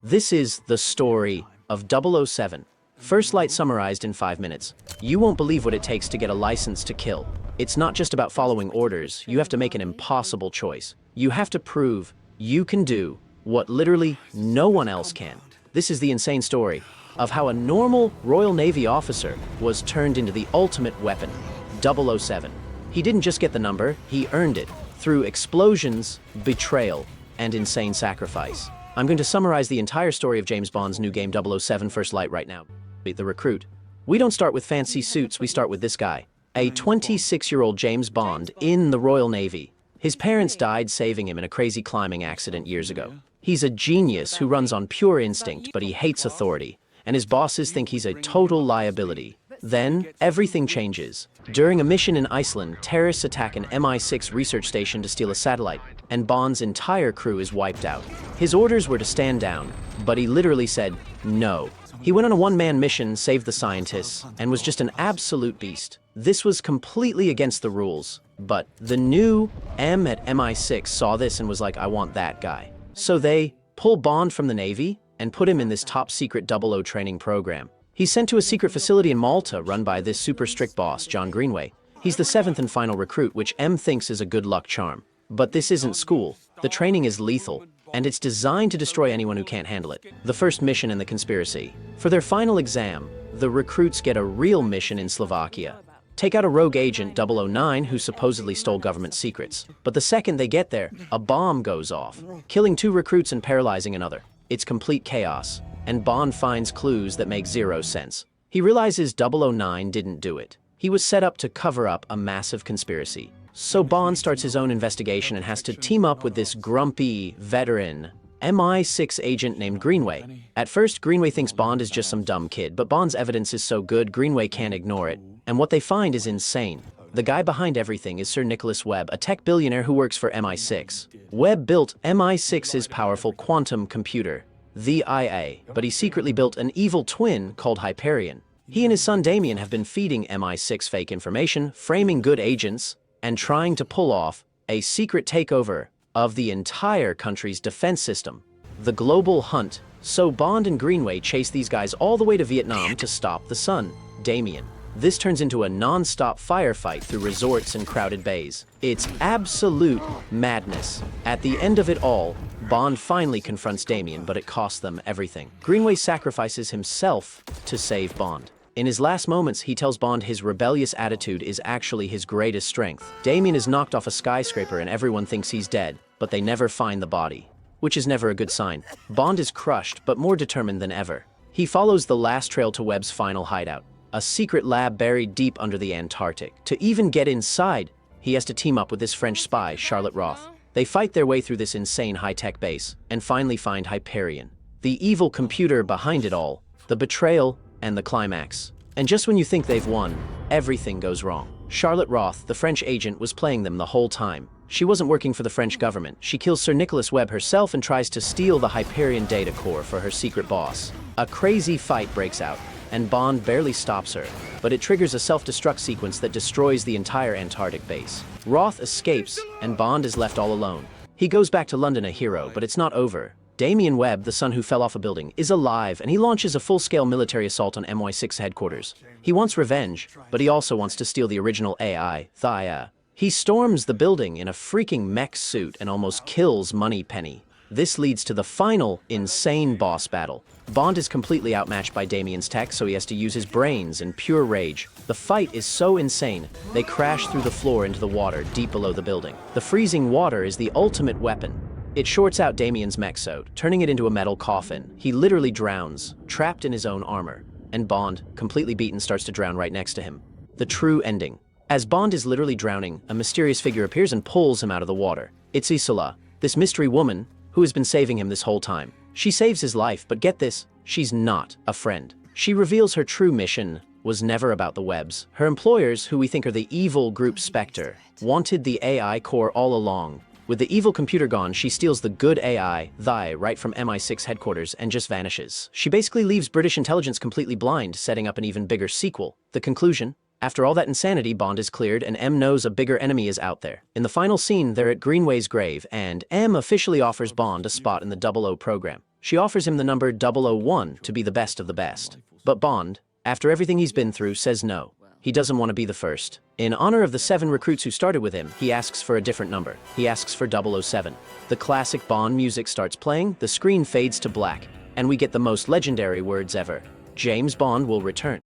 This is the story of 007. First Light summarized in 5 minutes. You won't believe what it takes to get a license to kill. It's not just about following orders, you have to make an impossible choice. You have to prove you can do what literally no one else can. This is the insane story of how a normal Royal Navy officer was turned into the ultimate weapon, 007. He didn't just get the number, he earned it through explosions, betrayal, and insane sacrifice. I'm going to summarize the entire story of James Bond's new game 007 First Light right now. The recruit. We don't start with fancy suits, we start with this guy. A 26-year-old James Bond in the Royal Navy. His parents died saving him in a crazy climbing accident years ago. He's a genius who runs on pure instinct, but he hates authority, and his bosses think he's a total liability. Then, everything changes. During a mission in Iceland, terrorists attack an MI6 research station to steal a satellite, and Bond's entire crew is wiped out. His orders were to stand down, but he literally said no. He went on a one-man mission, saved the scientists, and was just an absolute beast. This was completely against the rules, but the new M at MI6 saw this and was like, I want that guy. So they pull Bond from the Navy and put him in this top-secret 00 training program. He's sent to a secret facility in Malta run by this super strict boss, John Greenway. He's the 7th and final recruit, which M thinks is a good luck charm. But this isn't school. The training is lethal, and it's designed to destroy anyone who can't handle it. The first mission in the conspiracy. For their final exam, the recruits get a real mission in Slovakia. Take out a rogue agent, 009, who supposedly stole government secrets. But the second they get there, a bomb goes off, killing 2 recruits and paralyzing another. It's complete chaos, and Bond finds clues that make zero sense. He realizes 009 didn't do it. He was set up to cover up a massive conspiracy. So Bond starts his own investigation and has to team up with this grumpy, veteran, MI6 agent named Greenway. At first, Greenway thinks Bond is just some dumb kid, but Bond's evidence is so good, Greenway can't ignore it. And what they find is insane. The guy behind everything is Sir Nicholas Webb, a tech billionaire who works for MI6. Webb built MI6's powerful quantum computer, the IA, but he secretly built an evil twin called Hyperion. He and his son Damien have been feeding MI6 fake information, framing good agents, and trying to pull off a secret takeover of the entire country's defense system. The global hunt. So Bond and Greenway chase these guys all the way to Vietnam to stop the son, Damien. This turns into a non-stop firefight through resorts and crowded bays. It's absolute madness. At the end of it all, Bond finally confronts Damien, but it costs them everything. Greenway sacrifices himself to save Bond. In his last moments, he tells Bond his rebellious attitude is actually his greatest strength. Damien is knocked off a skyscraper and everyone thinks he's dead, but they never find the body, which is never a good sign. Bond is crushed, but more determined than ever. He follows the last trail to Webb's final hideout, a secret lab buried deep under the Antarctic. To even get inside, he has to team up with this French spy, Charlotte Roth. They fight their way through this insane high-tech base, and finally find Hyperion, the evil computer behind it all, the betrayal, and the climax. And just when you think they've won, everything goes wrong. Charlotte Roth, the French agent, was playing them the whole time. She wasn't working for the French government. She kills Sir Nicholas Webb herself and tries to steal the Hyperion data core for her secret boss. A crazy fight breaks out, and Bond barely stops her, but it triggers a self-destruct sequence that destroys the entire Antarctic base. Roth escapes, and Bond is left all alone. He goes back to London a hero, but it's not over. Damien Webb, the son who fell off a building, is alive, and he launches a full-scale military assault on MI6 headquarters. He wants revenge, but he also wants to steal the original AI, the IA. He storms the building in a freaking mech suit and almost kills Moneypenny. This leads to the final, insane boss battle. Bond is completely outmatched by Damien's tech, so he has to use his brains in pure rage. The fight is so insane, they crash through the floor into the water deep below the building. The freezing water is the ultimate weapon. It shorts out Damien's mech suit, turning it into a metal coffin. He literally drowns, trapped in his own armor. And Bond, completely beaten, starts to drown right next to him. The true ending. As Bond is literally drowning, a mysterious figure appears and pulls him out of the water. It's Isola, this mystery woman who has been saving him this whole time. She saves his life, but get this, she's not a friend. She reveals her true mission was never about the Webbs. Her employers, who we think are the evil group Spectre, wanted the AI core all along. With the evil computer gone, she steals the good AI, the right from MI6 headquarters and just vanishes. She basically leaves British intelligence completely blind, setting up an even bigger sequel. The conclusion? After all that insanity, Bond is cleared and M knows a bigger enemy is out there. In the final scene, they're at Greenway's grave and M officially offers Bond a spot in the 00 program. She offers him the number 001 to be the best of the best. But Bond, after everything he's been through, says no. He doesn't want to be the first. In honor of the 7 recruits who started with him, he asks for a different number. He asks for 007. The classic Bond music starts playing, the screen fades to black, and we get the most legendary words ever. James Bond will return.